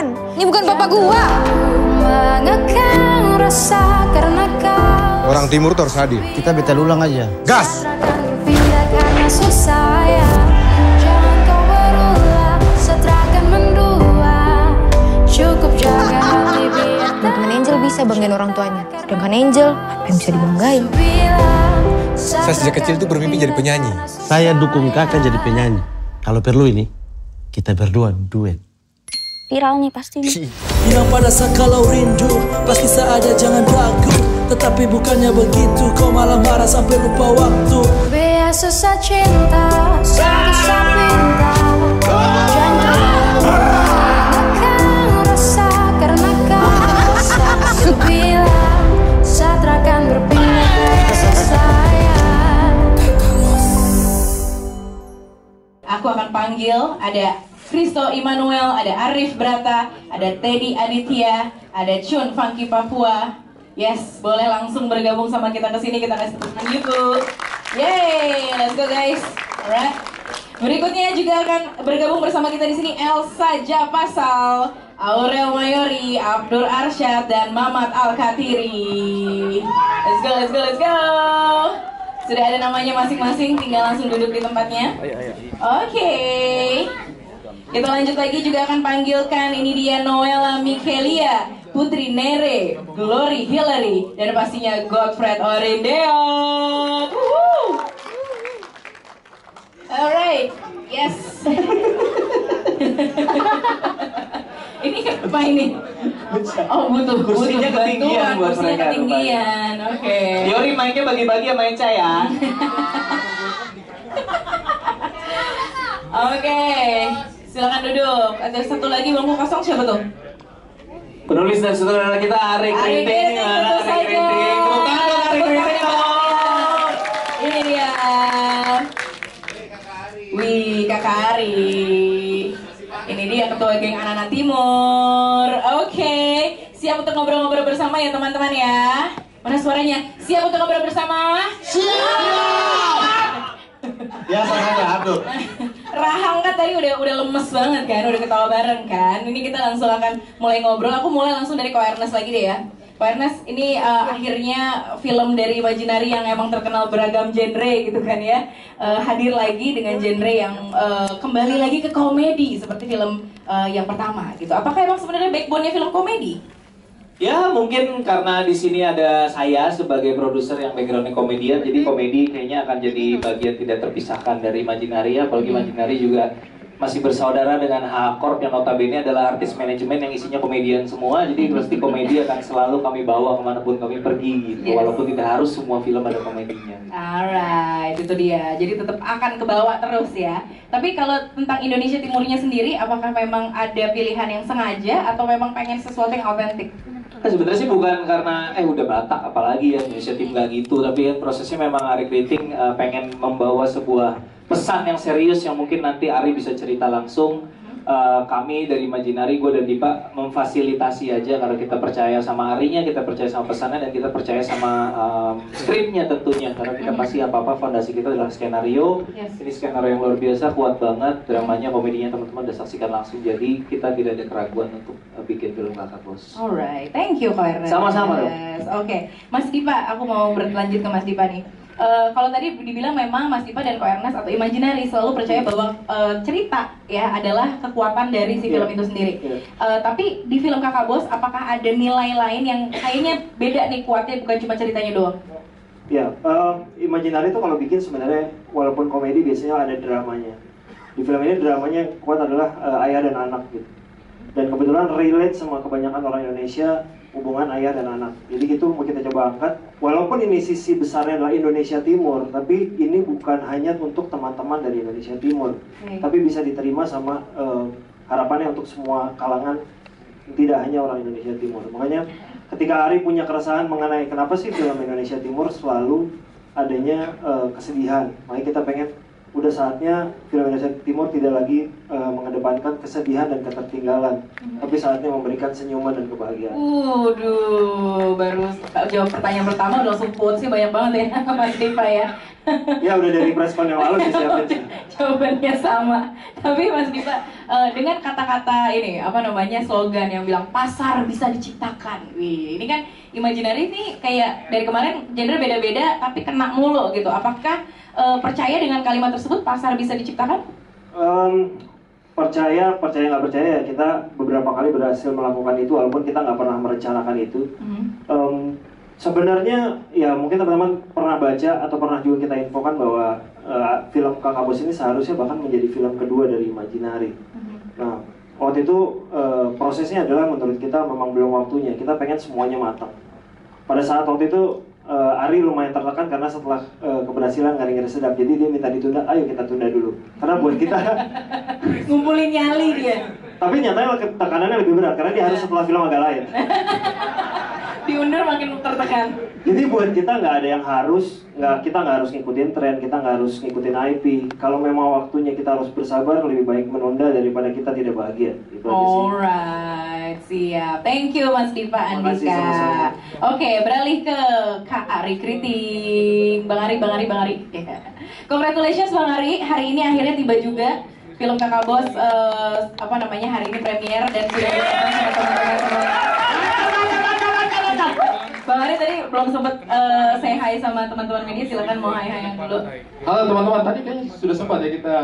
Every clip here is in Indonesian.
sembarangan. Ini bukan bapak gua. Orang timur tuh harus hadir. Kita betal ulang aja. Gas! Teman Angel bisa banggain orang tuanya. Sedangkan Angel, apa yang bisa dibanggain? Saya sejak kecil tuh bermimpi jadi penyanyi. Saya dukung kakak jadi penyanyi. Kalau perlu ini, kita berdua duet. Viral nih pasti nih. Bilang pada saat kalau rindu, pasti saja jangan ragu. Tetapi bukannya begitu, kau malah marah sampai lupa waktu. Biasa susah cinta, satu pinta. Jangan rasa karena kau selalu bilang Satra akan berpindah ke kasih sayang. Aku akan panggil ada Kristo Immanuel, ada Arif Brata, ada Teddy Aditya, ada Chun Funky Papua. Yes, boleh langsung bergabung sama kita ke sini. Kita kasih tepuk tangan YouTube. Yeay, let's go guys. Alright. Berikutnya juga akan bergabung bersama kita di sini Elsa Japasal, Aurel Mayori, Abdur Arsyad, dan Mamat Al-Katiri. Let's go, let's go, let's go. Sudah ada namanya masing-masing, tinggal langsung duduk di tempatnya. Oke. Kita lanjut lagi, juga akan panggilkan ini dia Noella Mikelia, Putri Nere, Glory Hillary, dan pastinya Godfred Orindeon. Alright, yes. Ini apa ini? Oh, butuh kursinya ketinggian buat mereka. Ketinggian, oke. Yori mainnya bagi-bagi sama Eca ya. Oke, silakan duduk. Ada satu lagi bangku kosong, siapa tuh? Penulis dan sutradara kita Ari Kriting. Tentu saja. Ari Kriting. Ini dia. Wih, Kakak Ari. Ini dia ketua geng Anak-Anak Timur. Oke, siap untuk ngobrol-ngobrol bersama ya teman-teman ya. Mana suaranya? Siap untuk ngobrol bersama? Siap. Ya, saya aduh. Rahang kan tadi udah lemes banget kan, udah ketawa bareng kan. Ini kita langsung akan mulai ngobrol. Aku mulai langsung dari Ko Ernest lagi deh ya. Ko Ernest, ini akhirnya film dari Imaginary yang emang terkenal beragam genre gitu kan ya, hadir lagi dengan genre yang kembali lagi ke komedi seperti film yang pertama gitu. Apakah emang sebenarnya backbone-nya film komedi? Ya mungkin karena di sini ada saya sebagai produser yang backgroundnya komedian, jadi komedi kayaknya akan jadi bagian tidak terpisahkan dari Imaginary. Apalagi Imaginary juga masih bersaudara dengan H Corp yang notabene adalah artis manajemen yang isinya komedian semua. Jadi pasti komedi akan selalu kami bawa kemanapun kami pergi gitu, walaupun tidak harus semua film ada komedinya. Alright, itu dia. Jadi tetap akan kebawa terus ya. Tapi kalau tentang Indonesia Timurnya sendiri, apakah memang ada pilihan yang sengaja atau memang pengen sesuatu yang autentik? Nah, sebenarnya sih bukan karena udah Batak apalagi ya Indonesia Tim nggak gitu, tapi kan prosesnya memang Ari Kriting pengen membawa sebuah pesan yang serius yang mungkin nanti Ari bisa cerita langsung. Kami dari Imaginary, gue dan Dipa memfasilitasi aja karena kita percaya sama Arinya, kita percaya sama pesannya, dan kita percaya sama skripnya tentunya, karena kita pasti apa-apa fondasi kita adalah skenario. Ini skenario yang luar biasa, kuat banget, dramanya, komedinya teman-teman udah saksikan langsung, jadi kita tidak ada keraguan untuk bikin film Kakak Bos. Alright, thank you Ko Ernest. Sama-sama dong. Oke, Mas Dipa, aku mau berlanjut ke Mas Dipa nih. Kalau tadi dibilang memang Mas Dipa dan Ko Ernest atau Imaginary selalu percaya bahwa cerita ya adalah kekuatan dari si film itu sendiri. Tapi di film Kakak Bos, apakah ada nilai lain yang kayaknya beda nih kuatnya, bukan cuma ceritanya doang? Ya, Imaginary itu kalau bikin sebenarnya walaupun komedi biasanya ada dramanya. Di film ini dramanya kuat adalah ayah dan anak gitu. Dan kebetulan relate sama kebanyakan orang Indonesia, hubungan ayah dan anak. Jadi itu mau kita coba angkat. Walaupun ini sisi besarnya adalah Indonesia Timur, tapi ini bukan hanya untuk teman-teman dari Indonesia Timur, tapi bisa diterima sama harapannya untuk semua kalangan, tidak hanya orang Indonesia Timur. Makanya ketika Ari punya keresahan mengenai kenapa sih film Indonesia Timur selalu adanya kesedihan, makanya kita pengen udah saatnya film Indonesia Timur tidak lagi mengedepankan kesedihan dan ketertinggalan, tapi saatnya memberikan senyuman dan kebahagiaan. Baru jawab pertanyaan pertama udah langsung quotes sih banyak banget ya Mas Dipa ya. Ya udah dari respon yang lalu disiapin sih. Jawabannya sama. Tapi Mas Dipa dengan kata-kata ini apa namanya slogan yang bilang pasar bisa diciptakan. Wih, ini kan Imaginary ini kayak dari kemarin genre beda-beda tapi kena mulu gitu. Apakah percaya dengan kalimat tersebut pasar bisa diciptakan? Percaya nggak percaya ya, kita beberapa kali berhasil melakukan itu walaupun kita nggak pernah merencanakan itu. Sebenarnya ya mungkin teman-teman pernah baca atau pernah juga kita infokan bahwa film Kakak Bos ini seharusnya bahkan menjadi film kedua dari Imaginary. Nah waktu itu prosesnya adalah menurut kita memang belum waktunya, kita pengen semuanya matang. Pada saat waktu itu Ari lumayan tertekan karena setelah keberhasilan Ngeri-Ngeri Sedap, jadi dia minta ditunda, ayo kita tunda dulu karena buat kita ngumpulin nyali dia. Tapi nyatanya tekanannya lebih berat karena dia harus setelah film agak lain. Diundur makin tertekan. Jadi buat kita nggak ada yang harus, kita nggak harus ngikutin tren, kita nggak harus ngikutin IP. Kalau memang waktunya kita harus bersabar, lebih baik menunda daripada kita tidak bahagia. Itu aja sih. Alright, siap. Thank you Mas Dipa Makasih, Andika. sama-sama. Oke, beralih ke Kak Ari Kriting. Bang Ari. Congratulations Bang Ari, hari ini akhirnya tiba juga film Kakak Bos hari ini premier dan sudah ditonton sama teman-teman. Bang Ari tadi belum sempat say hi sama teman-teman media, silakan mau hi-hi dulu. Halo teman-teman, tadi kayaknya sudah sempat ya kita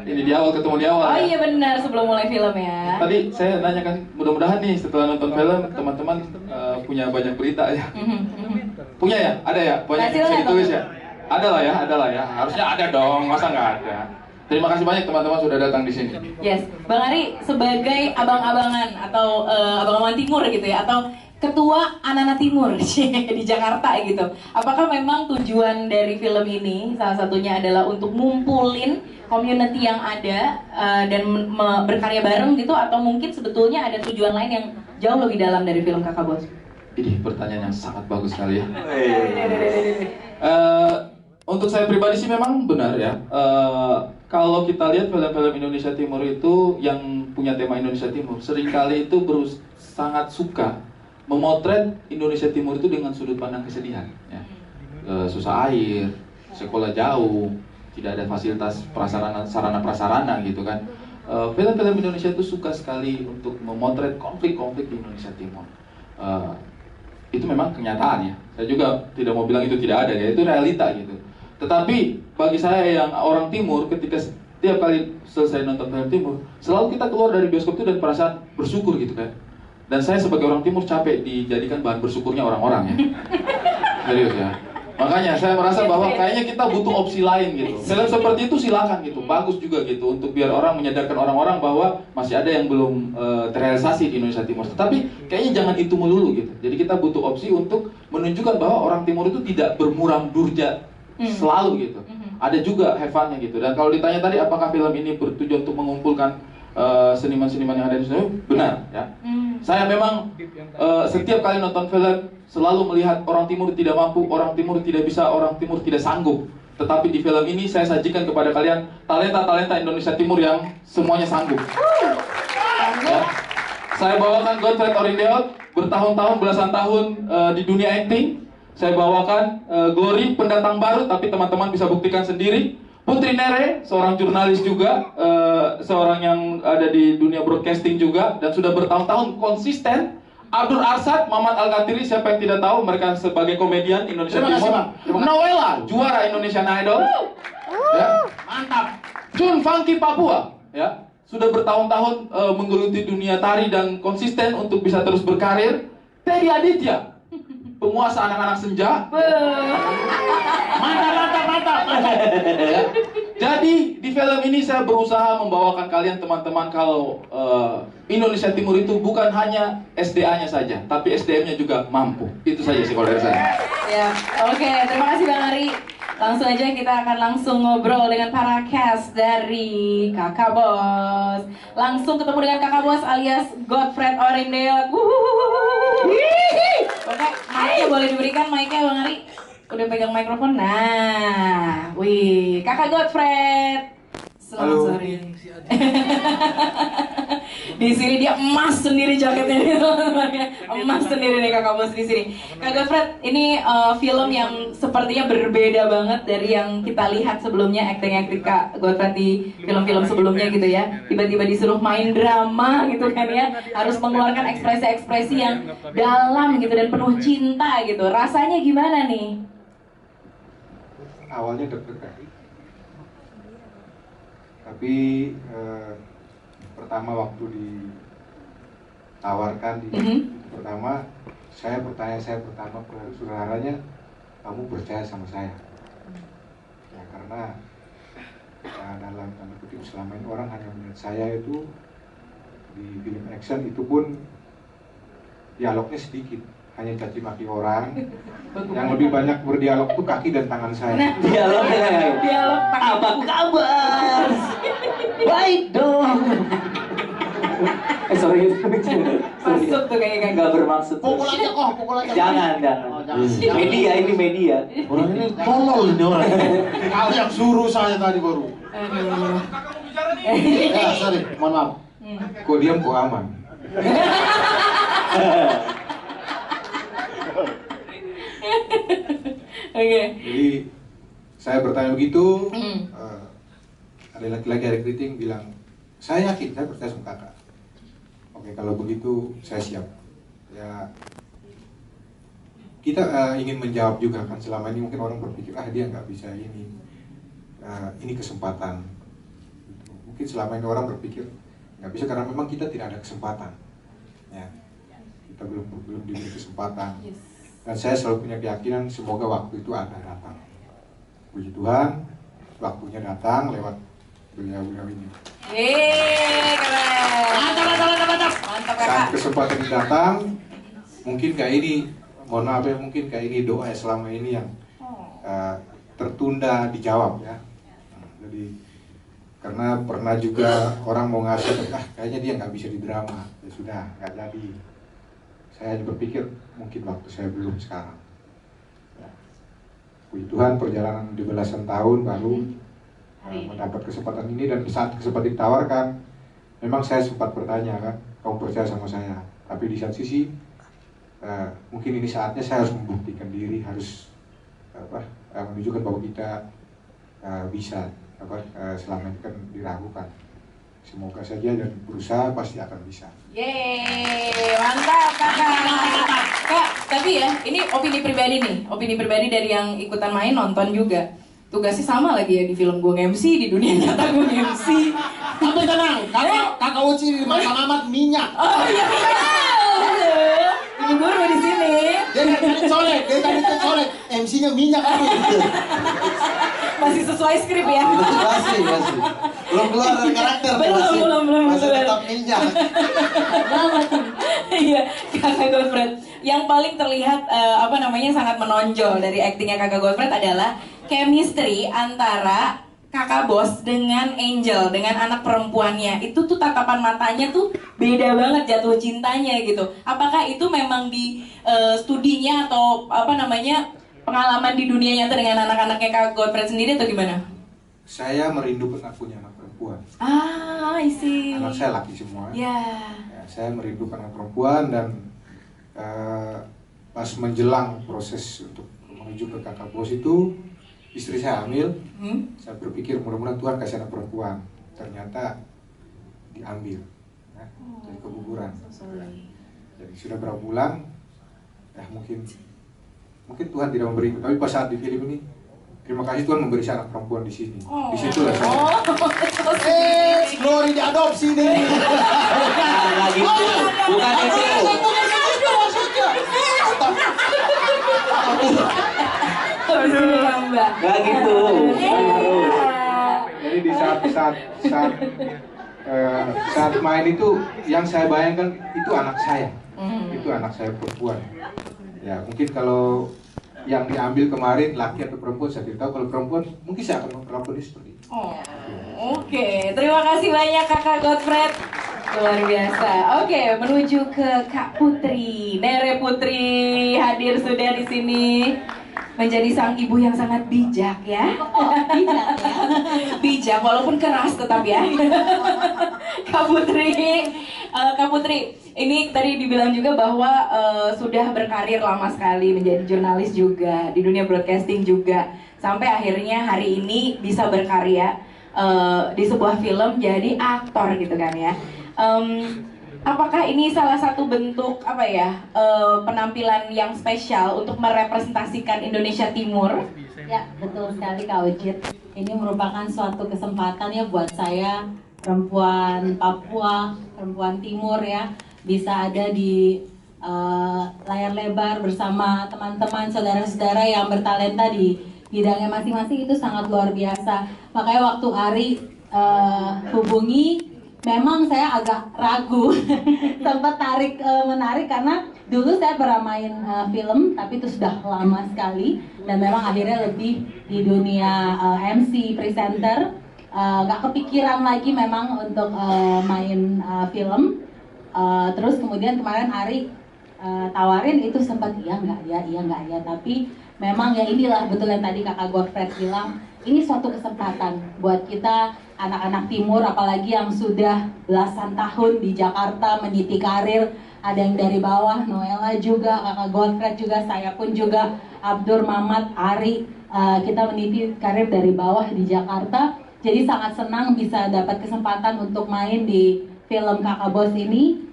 ini di awal ketemu di awal. Oh ya? iya benar, sebelum mulai film ya. Tadi saya nanyakan, mudah-mudahan nih setelah nonton film teman-teman punya banyak berita ya. Punya ya? Ada ya? Banyak yang bisa ditulis ya? Ada lah ya. Harusnya ada dong, masa nggak ada? Terima kasih banyak teman-teman sudah datang di sini. Yes, Bang Ari sebagai abang-abangan atau abang-abangan timur gitu ya, atau ketua anak-anak timur di Jakarta gitu. Apakah memang tujuan dari film ini salah satunya adalah untuk ngumpulin community yang ada dan berkarya bareng gitu, atau mungkin sebetulnya ada tujuan lain yang jauh lebih dalam dari film Kakak Bos? Ini pertanyaan yang sangat bagus sekali ya. Untuk saya pribadi sih memang benar ya. Kalau kita lihat film-film Indonesia Timur itu yang punya tema Indonesia Timur, seringkali itu sangat suka memotret Indonesia Timur itu dengan sudut pandang kesedihan. Ya. Susah air, sekolah jauh, tidak ada fasilitas sarana prasarana gitu kan. Film-film Indonesia itu suka sekali untuk memotret konflik-konflik di Indonesia Timur. Itu memang kenyataan ya. Saya juga tidak mau bilang itu tidak ada ya, itu realita gitu. Tetapi bagi saya yang orang timur, ketika setiap kali selesai nonton film timur, selalu kita keluar dari bioskop itu dan perasaan bersyukur gitu kan. Dan saya sebagai orang timur capek dijadikan bahan bersyukurnya orang-orang ya. Serius ya. Makanya saya merasa bahwa kayaknya kita butuh opsi lain gitu. Film seperti itu silakan gitu, bagus juga gitu untuk biar orang menyadarkan orang-orang bahwa masih ada yang belum terrealisasi di Indonesia Timur. Tetapi kayaknya jangan itu melulu gitu. Jadi kita butuh opsi untuk menunjukkan bahwa orang timur itu tidak bermuram durja selalu gitu. Ada juga have fun-nya gitu. Dan kalau ditanya tadi apakah film ini bertujuan untuk mengumpulkan seniman-seniman yang ada di sini, benar ya. Saya memang setiap kali nonton film selalu melihat orang timur tidak mampu, orang timur tidak bisa, orang timur tidak sanggup. Tetapi di film ini saya sajikan kepada kalian talenta-talenta Indonesia Timur yang semuanya sanggup. Ya. Saya bawakan Godfred Orindeot, bertahun-tahun, belasan tahun di dunia acting. Saya bawakan Glory, pendatang baru, tapi teman-teman bisa buktikan sendiri. Putri Nere, seorang jurnalis juga, seorang yang ada di dunia broadcasting juga, dan sudah bertahun-tahun konsisten. Abdur Arsad, Mamat Al-Katiri, siapa yang tidak tahu, mereka sebagai komedian Indonesia Timur. Noella, juara Indonesian Idol. Ya, mantap. Chun Funky Papua, ya, sudah bertahun-tahun menggeluti dunia tari dan konsisten untuk bisa terus berkarir. Teddy Aditya, penguasa anak-anak senja. Mantap. Ya. Jadi di film ini saya berusaha membawakan kalian teman-teman kalau Indonesia Timur itu bukan hanya SDA-nya saja, tapi SDM-nya juga mampu. Itu saja sih kalau dari saya. Ya, oke, terima kasih Bang Ari. Langsung aja kita akan langsung ngobrol dengan para cast dari Kakak Bos. Langsung ketemu dengan Kakak Bos alias Godfred Orindeot. Oke, mic-nya boleh diberikan mic-nya Bang Ari. Udah pegang mikrofon. Nah, wih, Kakak Godfred. Selamat sore. Di sini dia emas sendiri jaketnya nih teman-teman. Emas sendiri nih Kakak Bos di sini. Kak Godfred, ini film yang sepertinya berbeda banget dari yang kita lihat sebelumnya, acting Kak Godfred di film-film sebelumnya gitu ya. Tiba-tiba disuruh main drama gitu kan ya, harus mengeluarkan ekspresi-ekspresi yang dalam gitu dan penuh cinta gitu. Rasanya gimana nih? Awalnya deg-degan, tapi pertama waktu ditawarkan di pertama saya pertama ke saudaranya, kamu percaya sama saya? Ya karena dalam tanda kutip selama ini orang hanya melihat saya itu di film action, itu pun dialognya sedikit, hanya caci maki orang. Yang lebih banyak berdialog tuh kaki dan tangan saya. Nah, dialog apa kabar? Baik dong. Sorry. Masuk tuh kayaknya nggak bermaksud. Pukul aja kok, pukul aja. Jangan. Media ini media. Orang ini tolol ini orang. Kau yang suruh saya tadi baru. Ya, sorry, mohon maaf. Kok diam kok aman. Oke. Jadi saya bertanya begitu, ada laki-laki recruiting bilang, saya yakin, saya percaya sama kakak. Oke, kalau begitu saya siap. Ya, kita ingin menjawab juga kan, selama ini mungkin orang berpikir, dia nggak bisa ini kesempatan. Mungkin selama ini orang berpikir nggak bisa karena memang kita tidak ada kesempatan. Ya, kita belum diberi kesempatan. Dan saya selalu punya keyakinan semoga waktu itu akan datang. Puji Tuhan, waktunya datang lewat beliau-beliau ini. Keren. Mantap Saat Kakak. kesempatan ini datang, mungkin kayak ini, mohon maaf ya, mungkin kayak ini doa selama ini yang tertunda dijawab ya. Jadi karena pernah juga orang mau ngasih, kayaknya dia nggak bisa di drama, ya sudah nggak jadi. Saya hanya berpikir mungkin waktu saya belum sekarang. Ya. Puji Tuhan, perjalanan di belasan tahun baru mendapat kesempatan ini, dan saat kesempatan ditawarkan, memang saya sempat bertanya kan, kamu percaya sama saya? Tapi di satu sisi, mungkin ini saatnya saya harus membuktikan diri, harus menunjukkan bahwa kita bisa. Selama ini kan diragukan. Semoga saja dan berusaha pasti akan bisa. Yeay, mantap Kakak. Kak, tapi ya, ini opini pribadi nih, opini pribadi dari yang ikutan main, nonton juga. Tugasnya sama lagi ya di film gue MC, di dunia nyata gue MC. Tapi tenang, kakak Uci di Mamat minyak. Oh iya. Ibu guru di sini. Dia tadi colek, MC-nya minyak apa gitu. Masih sesuai skrip ya. Masih. Belum keluar dari karakter. Belum. Masih tetap minyak. Iya, Kakak Godfred. Yang paling terlihat sangat menonjol dari aktingnya Kakak Godfred adalah chemistry antara Kakak Bos dengan Angel, dengan anak perempuannya. Itu tuh tatapan matanya tuh beda banget, jatuh cintanya gitu. Apakah itu memang di studinya atau pengalaman di dunia nyata dengan anak-anaknya Kakak Godfred sendiri atau gimana? Saya merindukan punya anak perempuan. I see. Anak saya laki semua. Ya, saya merindukan anak perempuan, dan pas menjelang proses untuk menuju ke Kakak Bos itu, istri saya hamil. Saya berpikir mudah-mudahan Tuhan kasih anak perempuan. Ternyata diambil, ya, jadi keguguran. Jadi sudah berapa bulan, ya mungkin Tuhan tidak memberi. Tapi pas saat di film ini, terima kasih Tuhan memberi saya anak perempuan di sini. Di situlah saya. Glory diadopsi nih. Nah, gitu. Bukan itu. Gak gitu. Jadi di saat main itu, yang saya bayangkan itu anak saya. Itu anak saya perempuan. Ya mungkin kalau yang diambil kemarin laki atau perempuan saya tidak tahu. Kalau perempuan mungkin saya akan melakukan seperti itu. Oke. Terima kasih banyak Kakak Godfred. Luar biasa. Oke, menuju ke Kak Putri. Nere Putri hadir sudah di sini. menjadi sang ibu yang sangat bijak ya. Bijak ya. Bijak walaupun keras tetap ya. Kak Putri, ini tadi dibilang juga bahwa sudah berkarir lama sekali menjadi jurnalis juga, di dunia broadcasting juga, sampai akhirnya hari ini bisa berkarya di sebuah film jadi aktor gitu kan ya. Apakah ini salah satu bentuk penampilan yang spesial untuk merepresentasikan Indonesia Timur? Ya, betul sekali Kak Ujit. Ini merupakan suatu kesempatan ya buat saya, perempuan Papua, perempuan Timur ya, bisa ada di layar lebar bersama teman-teman, saudara-saudara yang bertalenta di bidangnya masing-masing. Itu sangat luar biasa. Makanya waktu Ari hubungi, memang saya agak ragu, sempat menarik karena dulu saya pernah main film, tapi itu sudah lama sekali, dan memang akhirnya lebih di dunia MC, presenter, gak kepikiran lagi memang untuk main film. Terus kemudian kemarin Ari tawarin, itu sempat iya nggak ya, tapi memang ya inilah betul yang tadi Kakak Godfred bilang, ini suatu kesempatan buat kita anak-anak timur, apalagi yang sudah belasan tahun di Jakarta meniti karir. Ada yang dari bawah, Noella juga, Kakak Godfred juga, saya pun juga, Abdur, Mamat, Ari, kita meniti karir dari bawah di Jakarta. Jadi sangat senang bisa dapat kesempatan untuk main di film Kakak Bos ini.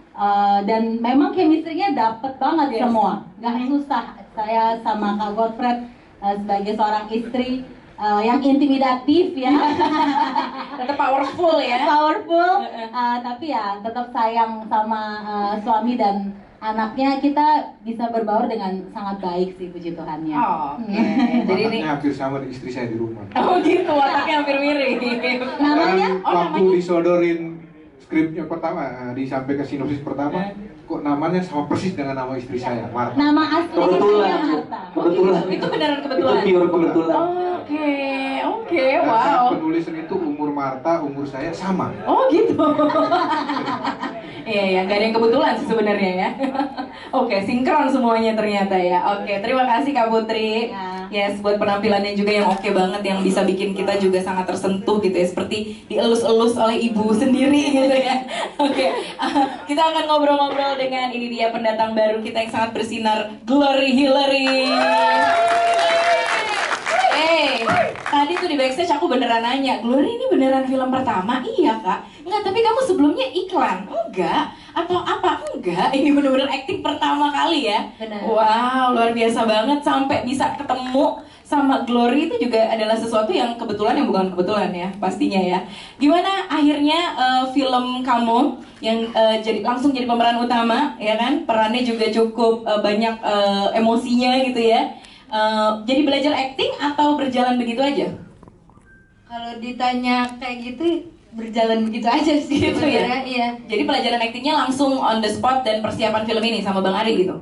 Dan memang chemistry-nya dapet banget semua, gak susah. Saya sama Kak Godfred sebagai seorang istri yang intimidatif ya, tetap powerful ya, tapi ya tetap sayang sama suami dan anaknya. Kita bisa berbaur dengan sangat baik sih, puji Tuhannya. Jadi ini hampir sama dengan istri saya di rumah. Oh gitu, wataknya hampir mirip. Namanya? Waktu disodorin skripnya pertama, disampaikan sinopsis pertama, kok namanya sama persis dengan nama istri saya, Marta. Nama aslinya Marta. Kebetulan. Itu beneran kebetulan. Itu pure kebetulan. Oke, wow. Penulisan itu umur Marta, umur saya sama. Oh gitu. Iya, nggak ada yang kebetulan sih sebenarnya ya. Oke, sinkron semuanya ternyata ya. Oke, terima kasih Kak Putri. Yes, buat penampilannya juga yang oke banget, yang bisa bikin kita juga sangat tersentuh gitu ya, seperti dielus-elus oleh ibu sendiri gitu ya. Oke, kita akan ngobrol-ngobrol dengan ini dia pendatang baru kita yang sangat bersinar, Glory Hillary. Tadi tuh di backstage aku beneran nanya, Glory ini beneran film pertama? Iya Kak. Enggak, tapi kamu sebelumnya iklan? Enggak. Atau apa? Enggak. Ini bener-bener acting pertama kali ya. Benar. Wow, luar biasa banget. Sampai bisa ketemu sama Glory itu juga adalah sesuatu yang kebetulan, yang bukan kebetulan ya, pastinya ya. Gimana akhirnya film kamu yang langsung jadi pemeran utama, ya kan? Perannya juga cukup banyak emosinya gitu ya. Jadi belajar acting atau berjalan begitu aja? Kalau ditanya kayak gitu, berjalan begitu aja sih gitu ya? Iya. Jadi pelajaran actingnya langsung on the spot dan persiapan film ini sama Bang Ari gitu?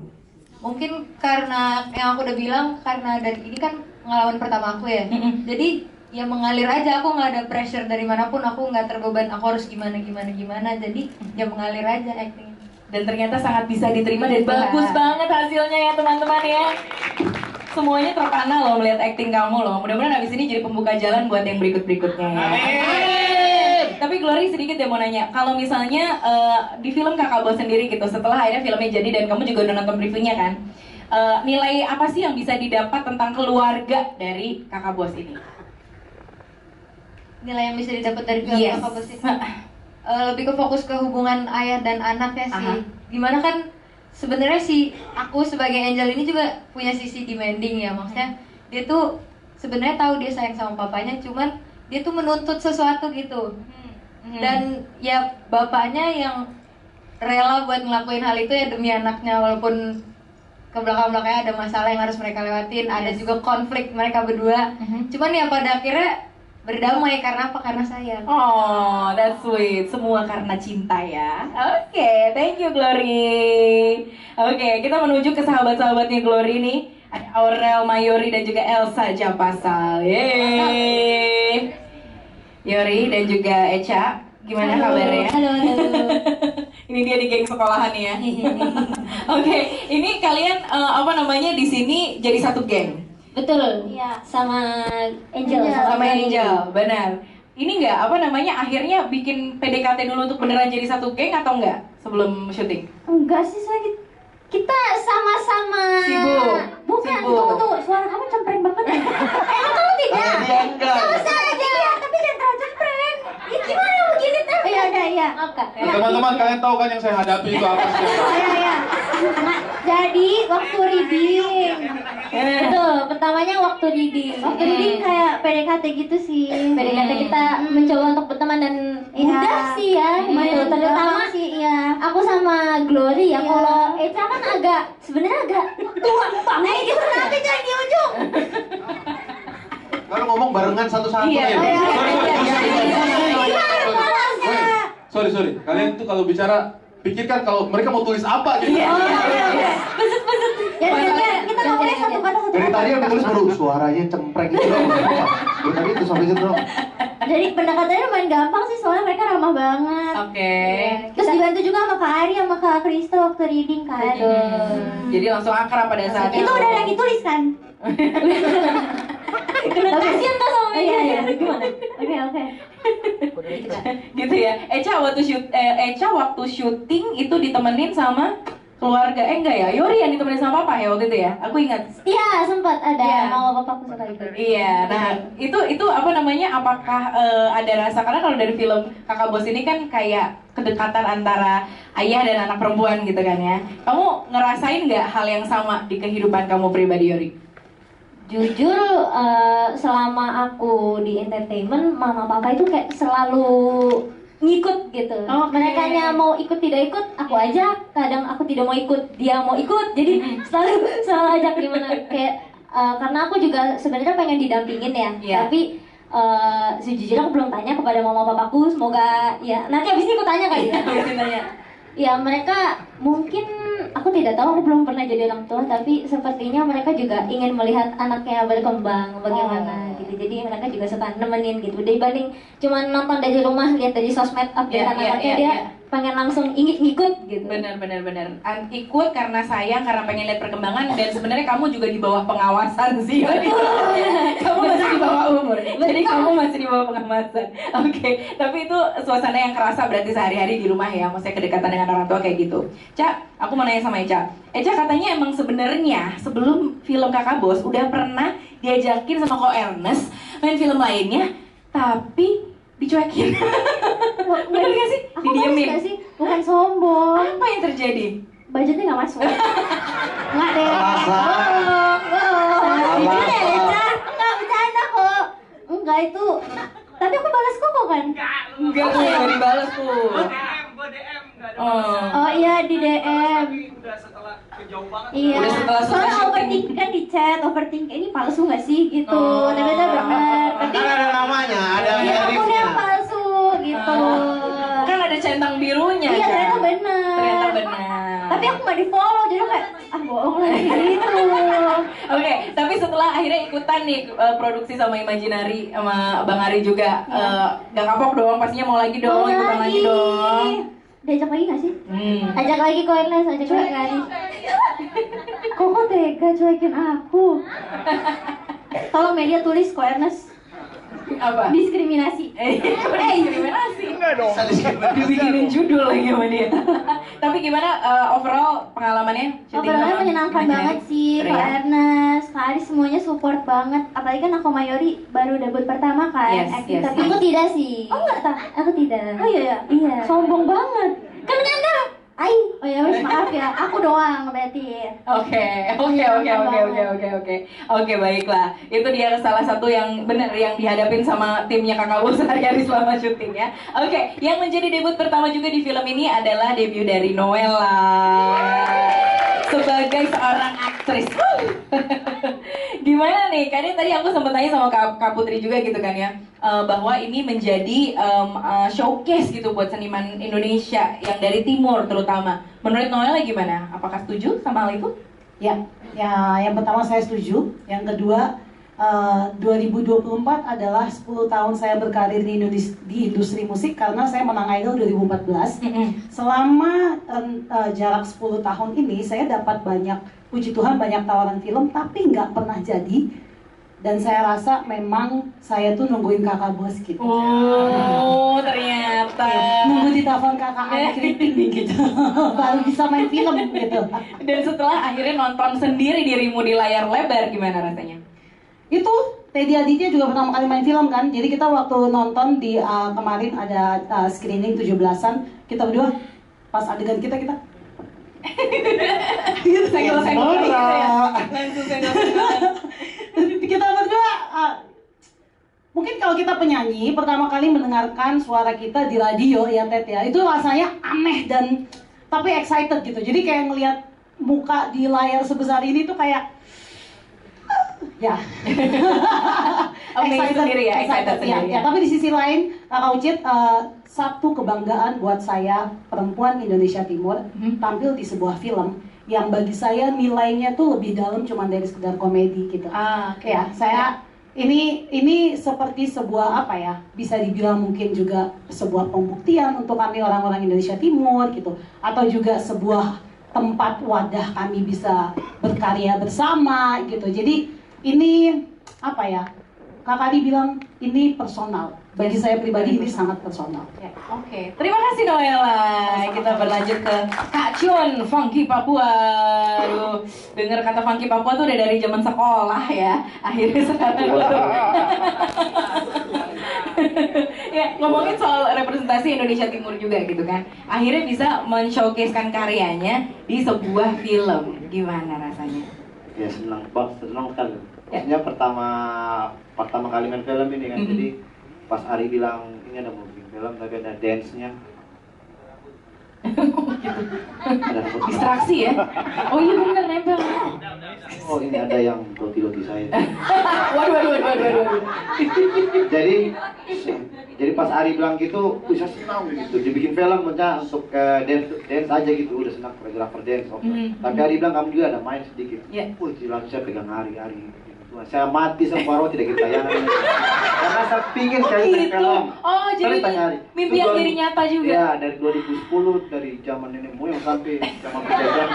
Mungkin karena yang aku udah bilang, karena dari ini kan pengalaman pertama aku ya. Jadi ya mengalir aja, aku nggak ada pressure dari manapun, aku nggak terbeban aku harus gimana. Jadi ya mengalir aja acting. Dan ternyata sangat bisa diterima dan bagus banget hasilnya ya teman-teman ya. Semuanya terpana loh melihat acting kamu loh. Mudah-mudahan abis ini jadi pembuka jalan buat yang berikut-berikutnya ya. Amin. Tapi Glory sedikit ya mau nanya, kalau misalnya di film Kakak Bos sendiri gitu, setelah akhirnya filmnya jadi dan kamu juga udah nonton previewnya kan, nilai apa sih yang bisa didapat tentang keluarga dari Kakak Bos ini? Nilai yang bisa didapat dari film Kakak Bos ini lebih ke fokus ke hubungan ayah dan anaknya sih. Gimana kan sebenarnya aku sebagai Angel ini juga punya sisi demanding ya, maksudnya dia tuh sebenarnya tahu dia sayang sama papanya, cuman dia tuh menuntut sesuatu gitu. Dan ya bapaknya yang rela buat ngelakuin hal itu ya demi anaknya, walaupun ke belakang-belakangnya ada masalah yang harus mereka lewatin, ada juga konflik mereka berdua. Cuman ya pada akhirnya berdamai karena apa? Karena sayang. Oh, that's sweet. Semua karena cinta ya. Oke, thank you Glory. Oke, kita menuju ke sahabat-sahabatnya Glory nih. Ada Aurel, Mayori dan juga Elsa Japasal. Yeay. Yori dan juga Echa, gimana kabarnya? Halo. Ini dia di geng sekolahan ya. Oke, ini kalian di sini jadi satu geng. Betul. Iya. Sama Angel. Sama Angel, benar. Ini nggak apa namanya akhirnya bikin PDKT dulu untuk beneran jadi satu geng atau enggak sebelum syuting? Enggak sih, soalnya kita sama-sama Sibuk. Bukan, Sibuk. tunggu, suara kamu cempreng banget ya. Kamu tidak? Sama-sama aja. Iya, tapi jangan terlalu cempreng. Ya gimana begini tuh? Iya, udah, iya. Oke. Teman-teman, kalian tahu kan yang saya hadapi itu apa sih? Iya, iya. Nah, jadi waktu reading. Betul, pertamanya waktu reading. Waktu reading kayak PDKT gitu sih. PDKT kita mencoba untuk berteman dan mudah sih ya. Betul, Terutama sih, iya. aku sama Glory ya. Iya. Kalau Eca kan sebenarnya agak tua banget gitu. Nanti jangan di ujung. Kalau ngomong barengan satu-satu Iya, ya. Sorry. Kalian tuh kalau bicara pikirkan kalau mereka mau tulis apa gitu. Beset. Ya, kita ngomongnya satu kata. Dari tadi yang ditulis baru suaranya cempreng gitu loh. Dari tadi itu sampai situ loh. Jadi pendekatannya lumayan gampang sih, soalnya mereka ramah banget. Oke. Terus dibantu juga sama Kak Ari sama Kak Krista waktu reading kan. Jadi langsung akrab pada saat Itu udah lagi tulis kan? Kasian tuh sama Iya, dia. iya. Gimana? Oke. gitu ya. Eca waktu syuting itu ditemenin sama keluarga. Enggak ya, Yori yang ditemenin sama papa ya waktu itu ya. Aku ingat. Iya, sempat ada Iya. mau papaku suka ikut. Iya, nah itu apa namanya? Apakah ada rasa, karena kalau dari film Kakak Bos ini kan kayak kedekatan antara ayah dan anak perempuan gitu kan ya. Kamu ngerasain nggak hal yang sama di kehidupan kamu pribadi, Yori? Jujur, selama aku di entertainment, mama papa itu kayak selalu ngikut gitu. Merekanya mau ikut tidak ikut, aku ajak. Kadang aku tidak mau ikut, dia mau ikut. Jadi selalu ajak gimana kayak karena aku juga sebenarnya pengen didampingin ya. Iya. Tapi sejujurnya aku belum tanya kepada mama papaku. Semoga ya nanti abis ini aku tanya kali ya. Ya mereka mungkin aku tidak tahu, aku belum pernah jadi orang tua, tapi sepertinya mereka juga ingin melihat anaknya berkembang bagaimana gitu. Jadi mereka juga suka nemenin gitu. Dibanding cuma nonton dari rumah, lihat dari sosmed update anaknya, dia pengen langsung ngikut gitu. Benar. Ikut karena sayang, karena pengen lihat perkembangan, dan sebenarnya kamu juga di bawah pengawasan sih. Kamu masih di bawah umur, jadi kamu masih di bawah pengawasan. Oke, tapi itu suasana yang kerasa berarti sehari-hari di rumah ya, maksudnya kedekatan dengan orang tua kayak gitu. Cak, aku mau nanya sama Eca. Eca katanya emang sebenarnya sebelum film Kakak Bos udah pernah diajakin sama Ko Ernest main film lainnya, tapi dicuekin. Bener gak sih? Didiemin. Gak sih? Bukan sombong. Apa yang terjadi? Budgetnya nggak masuk. Nggak deh. Alasan. Jujur ya, Eca. Nggak bercanda kok. Enggak itu. Tapi aku balas kok kan? Enggak dibales tuh. Oh iya, di DM. Iya. Udah setelah Soalnya syuting. overthink kan di chat, overthink ini palsu nggak sih gitu. Ternyata benar. Tapi Kan ada namanya, ada iya, akunnya liftnya. yang palsu gitu. Kan ada centang birunya. Iya, Cak. ternyata benar. Ternyata benar. Tapi aku nggak di follow, jadi kayak bohong lagi gitu. Oke, tapi setelah akhirnya ikutan nih produksi sama Imaginary sama Bang Ari juga, gak kapok dong, pastinya mau lagi dong, Mau ikutan lagi dong. Diajak lagi nggak sih? Ajak lagi Ko Ernest, ajak lagi. Kok tega cuekin aku? Tolong media tulis Ko Ernest Apa? diskriminasi. Diskriminasi. Enggak dong. Dibikinin judul lagi sama dia. Tapi gimana overall pengalamannya? syuting Obrolannya sama menyenangkan Imaginary? banget sih, Keren Kak ya? Ernest, Kak Ari semuanya support banget. Apalagi kan aku sama Yori baru debut pertama kan, Yes, acting. yes, Tapi yes. Aku tidak sih. oh enggak tak? Aku tidak. Oh iya. Iya. Sombong banget. Kan nyanda. Ai, oh ya wes maaf ya, aku doang berarti. Oke, baiklah. Itu dia salah satu yang benar yang dihadapin sama timnya Kakak Bos sehari-hari selama syuting ya. Oke, yang menjadi debut pertama juga di film ini adalah debut dari Noella sebagai seorang aktris. Gimana nih? Karena tadi aku sempat tanya sama Kak Putri juga gitu kan ya, bahwa ini menjadi showcase gitu buat seniman Indonesia yang dari timur terutama. Menurut Noella gimana? Apakah setuju sama hal itu? Ya, yang pertama saya setuju. Yang kedua, 2024 adalah 10 tahun saya berkarir di industri musik karena saya menang Idol 2014. Selama jarak 10 tahun ini saya dapat banyak, puji Tuhan, banyak tawaran film tapi nggak pernah jadi. Dan saya rasa memang saya tuh nungguin kakak bos gitu. Oh, ternyata nunggu di telepon kakak ada kriting gitu, baru bisa main film gitu. Dan setelah akhirnya nonton sendiri dirimu di layar lebar, gimana rasanya? Itu Teddy Aditya juga pertama kali main film kan. Jadi kita waktu nonton di kemarin ada screening 17-an, kita berdua pas adegan kita senggol-senggol gitu ya. Langsung senggol-senggol. Kita berdua mungkin kalau kita penyanyi pertama kali mendengarkan suara kita di radio ya Ted ya, itu rasanya aneh dan tapi excited gitu. Jadi kayak ngelihat muka di layar sebesar ini tuh kayak ya excited sendiri ya, excited sendiri ya. Tapi di sisi lain Kak Ucit, satu kebanggaan buat saya perempuan Indonesia Timur tampil di sebuah film yang bagi saya nilainya tuh lebih dalam cuma dari sekedar komedi gitu. Ya, saya ini seperti sebuah apa ya, bisa dibilang mungkin juga sebuah pembuktian untuk kami orang-orang Indonesia Timur gitu, atau juga sebuah tempat wadah kami bisa berkarya bersama gitu. Jadi ini apa ya, Kak Adi bilang ini personal. Bagi saya pribadi ini sangat personal. Oke, terima kasih Noella. Kita berlanjut ke Kak Chun, Funky Papua. Aduh, dengar kata Funky Papua tuh udah dari zaman sekolah ya. Akhirnya sekarang ya, ngomongin soal representasi Indonesia Timur juga gitu kan. Akhirnya bisa men-showcase-kan karyanya di sebuah film. Gimana rasanya? Ya senang sekali. Maksudnya pertama kali main film ini kan. Jadi pas Ari bilang ini ada mau bikin film tapi ada dance-nya. Distraksi ya? Oh iya bener, nempel. Oh ini ada yang roti saya. Waduh. Jadi pas Ari bilang gitu, bisa senang gitu. Dibikin film maksudnya untuk dance aja gitu, udah senang koreografer dance. Tapi Ari bilang kamu juga ada main sedikit. Lalu saya pegang Ari. Saya mati sama roti dari tayangan karena saya pingin sekali main film. Oh jadi mimpi yang jadi nyata juga. Ya dari 2010, dari zaman nenek moyang sampai zaman penjajahan.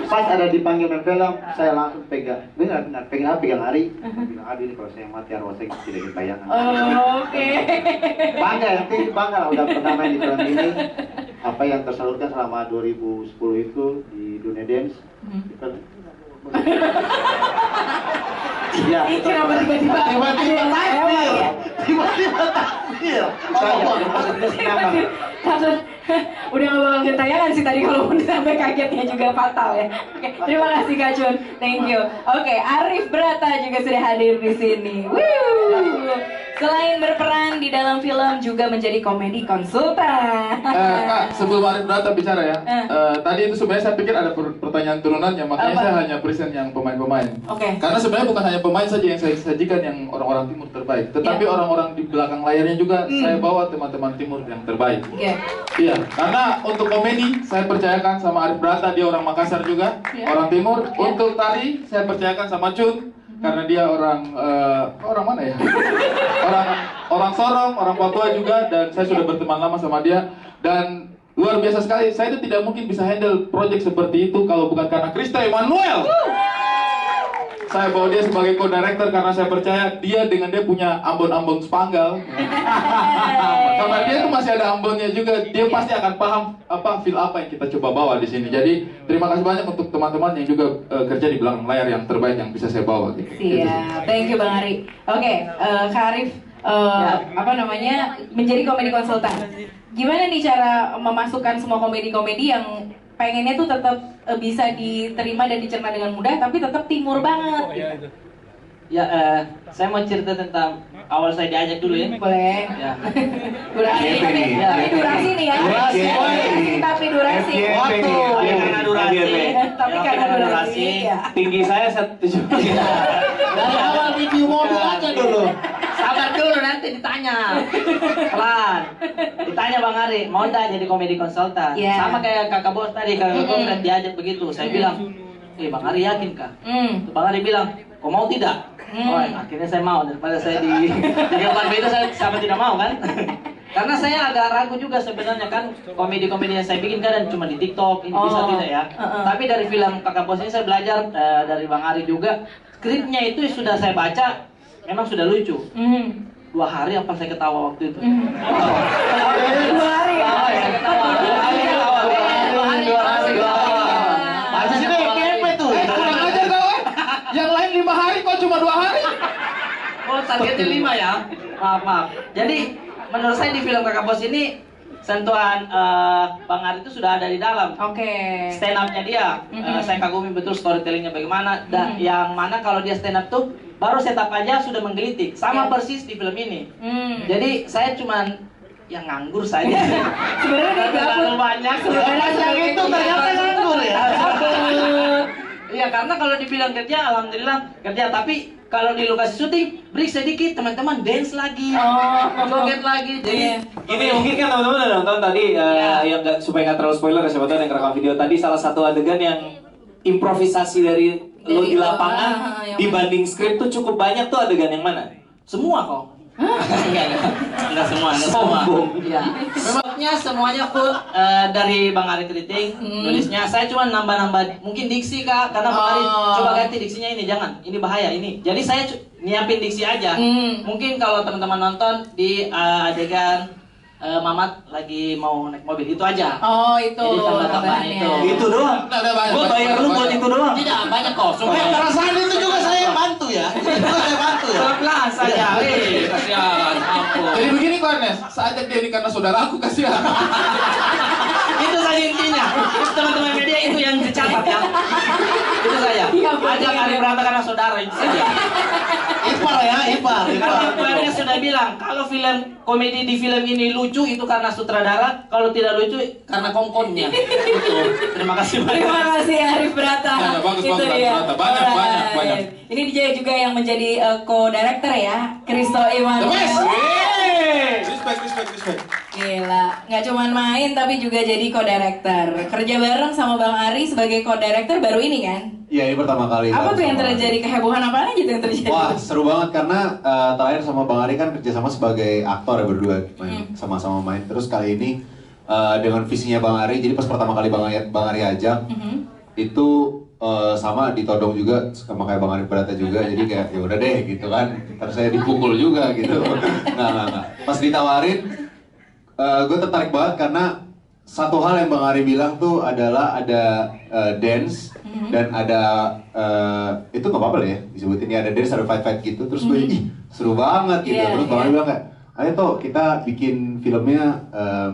Pas ada dipanggil main film, saya langsung pegang Ari. Bilang Ari ini kalau saya mati arwah saya tidak tayangan. Oke. Bangga, yang penting bangga lah udah pernah main di film ini. Apa yang tersalurkan selama 2010 itu di dunia dance. Ya, kenapa tiba-tiba takdir? Udah gak bakal ketayangan sih tadi kalau sampai kagetnya juga fatal ya. Oke, terima kasih Kak Chun, thank you. Oke, Arif Brata juga sudah hadir di sini. Selain berperan di dalam film juga menjadi komedi konsultan. Kak, sebelum Arif Brata bicara ya, tadi itu sebenarnya saya pikir ada pertanyaan turunannya, makanya saya hanya present yang pemain-pemain. Karena sebenarnya bukan hanya pemain saja yang saya sajikan yang orang-orang Timur terbaik, tetapi orang-orang di belakang layarnya juga saya bawa teman-teman Timur yang terbaik. Iya, karena untuk komedi saya percayakan sama Arif Brata, dia orang Makassar juga, orang Timur. Untuk tari saya percayakan sama Chun, karena dia orang mana ya? orang Sorong, orang Papua juga, dan saya sudah berteman lama sama dia. Dan luar biasa sekali, saya itu tidak mungkin bisa handle project seperti itu kalau bukan karena Krista Immanuel. Saya bawa dia sebagai co-director karena saya percaya dia dengan dia punya ambon-ambon Spanggal. Karena dia tuh masih ada ambonnya juga, dia pasti akan paham feel apa yang kita coba bawa di sini. Jadi terima kasih banyak untuk teman-teman yang juga kerja di belakang layar yang terbaik yang bisa saya bawa. Gitu. Siap, thank you Bang Ari. Oke, Kak Arif, menjadi komedi konsultan. Gimana nih cara memasukkan semua komedi-komedi yang pengennya tuh tetap bisa diterima dan dicerna dengan mudah, tapi tetap timur banget gitu. Ya, saya mau cerita tentang awal saya diajak dulu ya. Boleh. Ya. Durasi nih ya. Tapi durasi. Tapi karena durasi. Tinggi saya 1,70. Dari awal review mobil aja dulu. Sabar dulu nanti ditanya. Pelan. Ditanya Bang Ari, mau enggak jadi komedi konsultan? Sama kayak kakak bos tadi, kakak bos diajak begitu. Saya bilang, Bang Ari yakin kah? Bang Ari bilang, kok mau tidak? Oh, akhirnya saya mau, daripada saya di gambar itu saya siapa tidak mau kan? Karena saya agak ragu juga sebenarnya kan, komedi-komedi yang saya bikin kadang cuma di TikTok, ini bisa tidak ya. Tapi dari film Kakak Bos ini saya belajar dari Bang Ari juga, skripnya itu sudah saya baca, memang sudah lucu. 2 hari apa saya ketawa waktu itu? 2 hari ya? Saya ketawa. 2 hari. Baca sini PMP tuh. Kurang aja kau. Yang lain 5 hari, kok cuma 2 hari? Oh, targetnya 5 ya? Maaf. Jadi menurut saya di film Kakak Bos ini sentuhan Bang Ari itu sudah ada di dalam. Stand up-nya dia, saya kagumi betul storytellingnya bagaimana. Dan yang mana kalau dia stand up tuh baru setup aja sudah menggelitik. Sama persis di film ini. Jadi saya cuman yang nganggur saja. Sebenarnya terlalu banyak. Sebenarnya itu ternyata nganggur ya. Iya, karena kalau dibilang kerja, alhamdulillah kerja. Tapi kalau di lokasi syuting, break sedikit, teman-teman dance lagi, joget lagi. Jadi ini mungkin kan teman-teman udah nonton tadi, yang supaya nggak terlalu spoiler, siapa tahu yang rekam video tadi salah satu adegan yang improvisasi dari lo di lapangan dibanding skrip tuh cukup banyak tuh adegan yang mana? Semua kok. Enggak semua. Iya. Memangnya semuanya full dari Bang Ari Kriting, nulisnya. Saya cuma nambah-nambah mungkin diksi Kak, karena Bang Ari coba ganti diksinya ini, jangan. Ini bahaya ini. Jadi saya nyiapin diksi aja. Mungkin kalau teman-teman nonton di adegan Mamat lagi mau naik mobil, itu aja. Oh, itu. Jadi tambah-tambahan itu. Itu doang. Gua bayar lu buat itu doang. Tidak, banyak kok. Sumpah. Perasaan itu juga saya bantu ya. Pelan-pelan saja. Kasihan, ampun. Jadi begini kok Ernest, saatnya dia ini karena saudaraku, kasihan. Itu saja intinya. Teman-teman media itu yang dicatat ya. Itu saya. Ajak Ari Brata karena saudara itu saja. Ipar ya, ipar. Karena sudah bilang kalau film komedi di film ini lucu itu karena sutradara, kalau tidak lucu karena kongkonnya. Itu. Terima kasih banyak. Terima kasih Arif Brata. Bagus, Itu dia. Banyak. Ini dia juga yang menjadi co-director ya, Kristo Immanuel. Respect. Gila, nggak cuman main tapi juga jadi co-director. Kerja bareng sama Bang Ari sebagai co-director baru ini kan? Iya, ini pertama kali. Apa tuh yang terjadi, kehebohan apa aja tuh yang terjadi? Wah, seru banget karena terakhir sama Bang Ari kan kerjasama sebagai aktor ya berdua, sama-sama main. Terus kali ini dengan visinya Bang Ari, jadi pas pertama kali Bang Ari ajak, itu sama ditodong juga sama kayak Bang Ari Brata juga, jadi kayak ya udah deh gitu kan. Ntar saya dipukul juga gitu. Nggak. Pas ditawarin, gue tertarik banget karena satu hal yang Bang Ari bilang tuh adalah ada dance dan ada itu nggak apa-apa lah ya disebutin ya, ada dance, ada fight gitu. Terus gue ih seru banget gitu. Terus Bang Ari bilang kayak, ayo toh kita bikin filmnya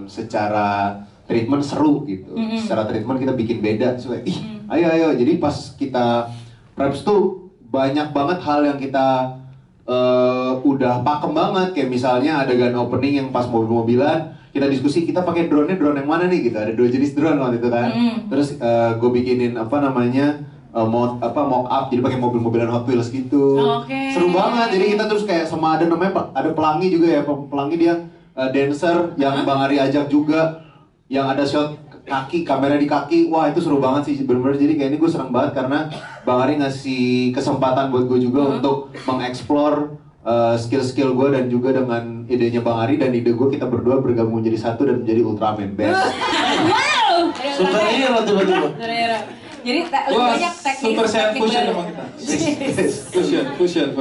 secara treatment seru gitu. Secara treatment kita bikin beda. So, ayo. Jadi pas kita preps tuh banyak banget hal yang kita udah pakem banget. Kayak misalnya adegan opening yang pas mobil-mobilan, kita diskusi kita pakai drone yang mana nih gitu. Ada 2 jenis drone waktu itu kan. Terus gue bikinin mock up, jadi pakai mobil-mobilan Hot Wheels gitu. Seru banget. Jadi kita terus kayak sama ada namanya ada pelangi juga ya, pelangi dia dancer yang Bang Ari ajak juga, yang ada shot kaki, kamera di kaki. Wah itu seru banget sih bener-bener. Jadi kayak ini gue seneng banget karena Bang Ari ngasih kesempatan buat gue juga untuk mengeksplor skill-skill gue, dan juga dengan idenya Bang Ari dan ide gue, kita berdua bergabung menjadi satu dan menjadi Ultraman best. Wow. Superhero tiba-tiba. Jadi lebih banyak teknik. Super fusion sama kita. Fusion.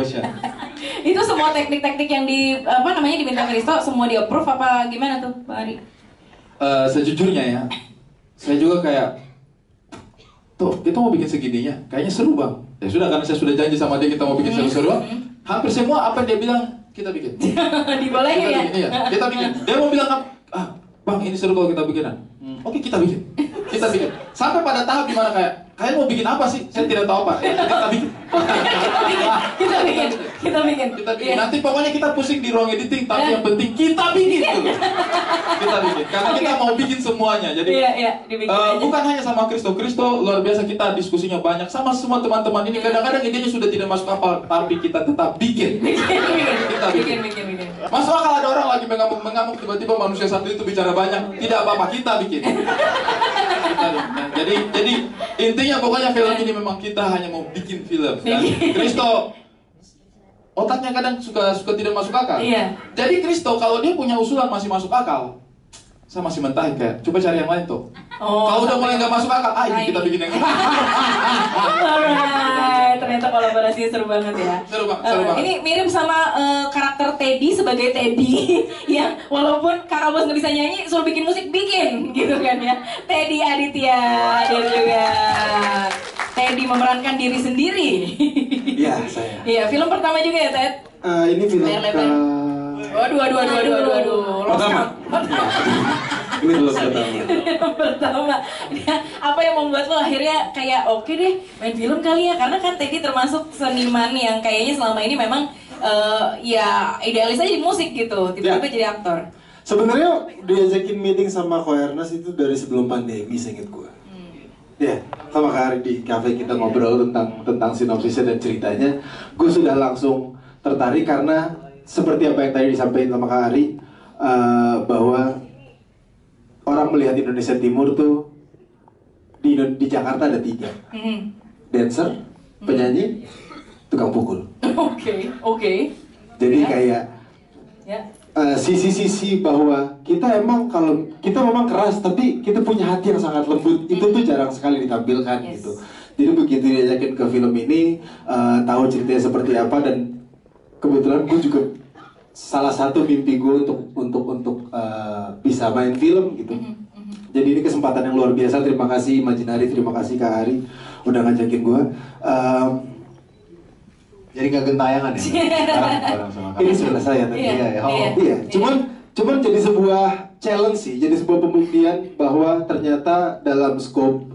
Itu semua teknik-teknik yang diminta Kristo semua di approve apa gimana tuh, Bang Ari? Sejujurnya ya, saya juga kayak tuh kita mau bikin segininya, kayaknya seru bang. Ya sudah, karena saya sudah janji sama dia kita mau bikin seru-seruan. Hampir semua apa yang dia bilang kita bikin. Dibolehin ya? Iya, kita bikin. Dia mau bilang bang ini seru kalau kita bikinan. Oke, kita bikin. Sampai pada tahap dimana kayak kalian mau bikin apa sih? Saya tidak tahu apa. Kita bikin. Kita bikin. Nanti pokoknya kita pusing di ruang editing, tapi yang penting kita bikin dulu. Kita bikin. Karena kita mau bikin semuanya. Jadi bukan hanya sama Kristo luar biasa, kita diskusinya banyak sama semua teman-teman ini. Kadang-kadang idenya sudah tidak masuk akal, tapi kita tetap bikin. Kita bikin. Masuk akal ada orang lagi mengamuk tiba-tiba manusia satu itu bicara banyak. Tidak apa-apa, kita bikin. Jadi Intinya pokoknya film ini memang kita hanya mau bikin film. Dan Kristo otaknya kadang suka tidak masuk akal. Iya. Jadi Kristo kalau dia punya usulan masih masuk akal, saya masih mentahin kayak coba cari yang lain tuh. Kalau udah mulai nggak masuk akal, ini kita bikin yang ini. Alright, ternyata kolaborasinya seru banget ya. Seru banget. Ini mirip sama karakter Teddy sebagai Teddy yang walaupun kakak bos nggak bisa nyanyi, suruh bikin musik bikin, gitu kan ya. Teddy Aditya dan juga Teddy memerankan diri sendiri. Iya, saya. Iya, film pertama juga ya, Ted? Ini film Waduh. Pertama. Ini belum pertama. Apa yang membuat lo akhirnya kayak oke deh main film kali ya? Karena kan Teddy termasuk seniman yang kayaknya selama ini memang ya idealis aja di musik gitu. Tiba-tiba jadi aktor. Sebenarnya diajakin meeting sama Ko Ernest itu dari sebelum pandemi, seinget gue. Ya, sama Kak Ari di cafe kita ngobrol tentang sinopsisnya dan ceritanya. Gue sudah langsung tertarik karena seperti apa yang tadi disampaikan sama Kak Ari, bahwa orang melihat Indonesia Timur tuh di Jakarta ada 3. Dancer, penyanyi, tukang pukul. Oke. Jadi kayak sisi-sisi bahwa kita memang keras tapi kita punya hati yang sangat lembut, itu tuh jarang sekali ditampilkan gitu. Jadi begitu diajakin ke film ini, tahu ceritanya seperti apa, dan kebetulan gue juga salah satu mimpi gue untuk bisa main film gitu. Jadi ini kesempatan yang luar biasa. Terima kasih Imajinari, terima kasih Kak Ari udah ngajakin gue. Jadi nggak gentayangan ya? Ini sudah saya tadi. Iya. Cuman jadi sebuah challenge sih, jadi sebuah pembuktian bahwa ternyata dalam skop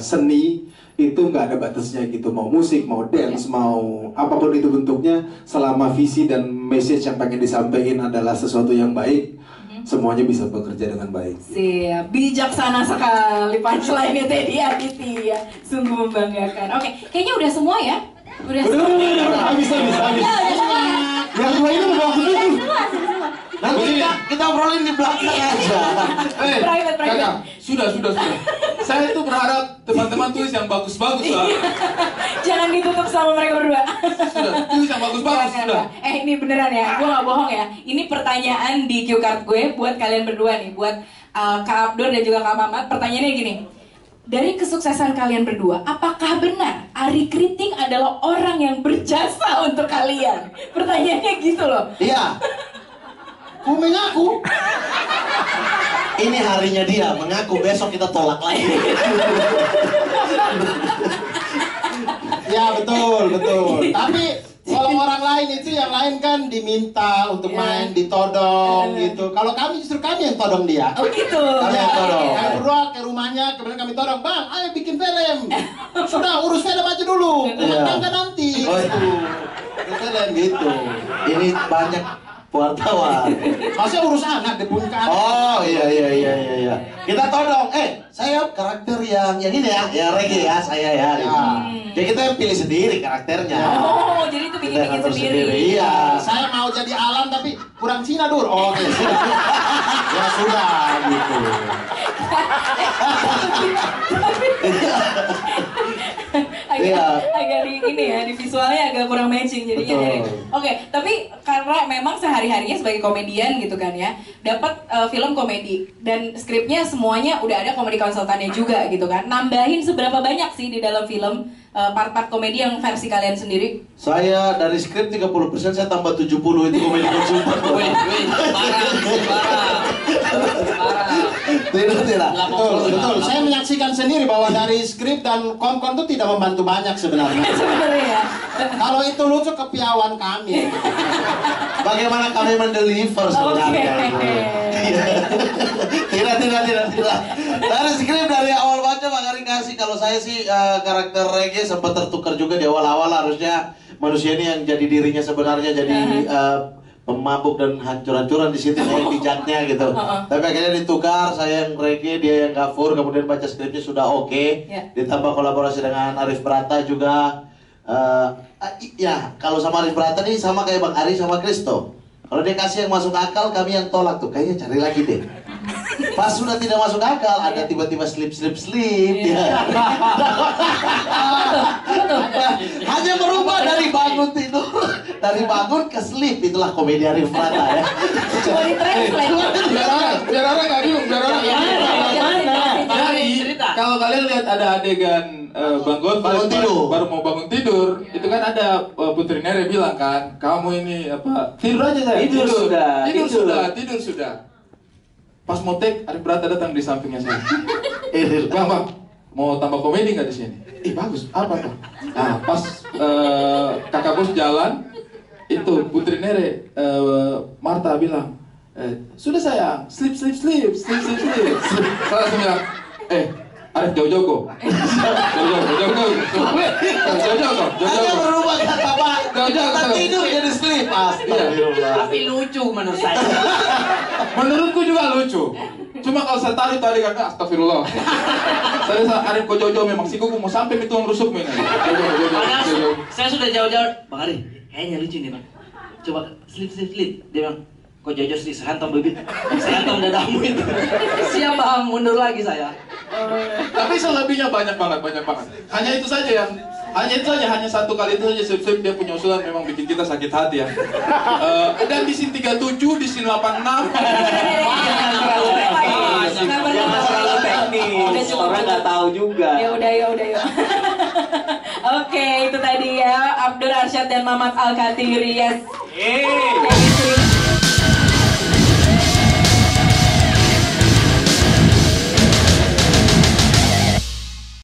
seni itu nggak ada batasnya gitu. Mau musik, mau dance, mau apapun itu bentuknya, selama visi dan message yang pengen disampaikan adalah sesuatu yang baik, semuanya bisa bekerja dengan baik. Siap, bijaksana sekali punchline-nya Teddy Aditya, sungguh membanggakan. Oke, kayaknya udah semua ya? Udah habis. Yang dua ini udah waktu itu. Nanti kita obrolin di belakang aja. Kakak, sudah. Saya itu berharap teman-teman tulis yang bagus-bagus lah. Jangan ditutup sama mereka berdua. Sudah, tulis yang bagus-bagus sudah. Ini beneran ya, gue gak bohong ya. Ini pertanyaan di cue card gue buat kalian berdua nih, buat Kak Abdur dan juga Kak Mamat. Pertanyaannya gini. Dari kesuksesan kalian berdua, apakah benar Ari Kriting adalah orang yang berjasa untuk kalian? Pertanyaannya gitu loh. Iya. Ku mengaku. Ini harinya dia mengaku, besok kita tolak lagi. Ya betul. Tapi kalau orang lain itu yang lain kan diminta untuk main, ditodong gitu. Kalau kami justru kami yang todong dia. Oh gitu. Kami yang todong. Kami berdua ke rumahnya, kemudian kami todong. Bang, ayo bikin film. Sudah urus film aja dulu. Tangga nanti. Oh itu. Film gitu. Ini banyak wartawan. Maksudnya urus anak di puncak. Oh iya. Kita todong. Saya karakter yang ini ya reggae ya saya ya. Jadi kita yang pilih sendiri karakternya. Oh, jadi itu bikin sendiri. Iya. Saya mau jadi Alan tapi kurang Cina dur. Oke. Ya sudah gitu. Agak di ini ya, di visualnya agak kurang matching jadinya. Oke, tapi karena memang sehari-harinya sebagai komedian gitu kan ya, dapat film komedi dan skripnya semuanya udah ada komedi konsultannya juga gitu kan. Nambahin seberapa banyak sih di dalam film part-part komedi yang versi kalian sendiri? Saya dari skrip 30%, saya tambah 70 itu komedi konsultan. Tidak. Betul. Saya menyaksikan sendiri bahwa dari skrip dan kon-kon itu tidak membantu banyak sebenarnya. Kalau itu lucu kepiawan kami. Bagaimana kami mendeliver sebenarnya? Tidak. Dari skrip dari awal baca Pak Ari kasih, kalau saya sih karakter reggae sempat tertukar juga di awal-awal, harusnya manusia ini yang jadi dirinya sebenarnya jadi pemabuk dan hancur-hancuran di situ saya bijaknya gitu. Tapi akhirnya ditukar, saya yang reggae, dia yang gafur, kemudian baca skripnya sudah oke. Ditambah kolaborasi dengan Arif Brata juga. Ya, kalau sama Arif Brata nih sama kayak Bang Ari sama Kristo. Kalau dia kasih yang masuk akal, kami yang tolak tuh. Kayaknya cari lagi deh. Pas sudah tidak masuk akal, ada tiba-tiba slip ya. Hanya berubah dari bangun tidur, dari bangun ke slip, itulah komedi Arif Brata ya. Cuma di-translate. Biar orang nggak bingung, biar orang nggak bingung. Jadi kalau kalian lihat ada adegan bangun tidur, baru mau bangun tidur, itu kan ada Putri Nere bilang kan, kamu ini apa? Tidur aja saya. Tidur sudah. Pas mau take, Arif Brata datang di sampingnya saya. Bang, mau tambah komedi nggak di sini? Bagus. Apa tuh? Nah, pas kakak bos jalan, itu Putri Nere, Marta bilang, sudah sayang, sleep. Saya langsung bilang, Arif jauh-jauh kok. Jauh-jauh. Hanya berubah kata Pak. Kata tidur jadi sleep. Astagfirullah. Tapi lucu menurut saya. Menurutku juga lucu. Cuma kalau saya tarik tadi kan, astagfirullah. Saya Arif kok jauh-jauh memang sikuku mau sampai itu rusuk ini. Jauh-jauh. Saya sudah jauh-jauh. Bang Arif, kayaknya lucu nih Bang. Coba sleep. Dia bilang, kok jauh-jauh sih, saya hantam bibit. Saya hantam dadamu itu. Siap Bang, mundur lagi saya. Tapi selebihnya banyak banget. Hanya satu kali itu saja slip dia punya usulan memang bikin kita sakit hati ya. Dan di scene 37, di scene 86. Terlalu teknis. Orang nggak tahu juga. Ya udah. Oke, itu tadi ya Abdur Arsyad dan Mamat Al-Katiri. Yes.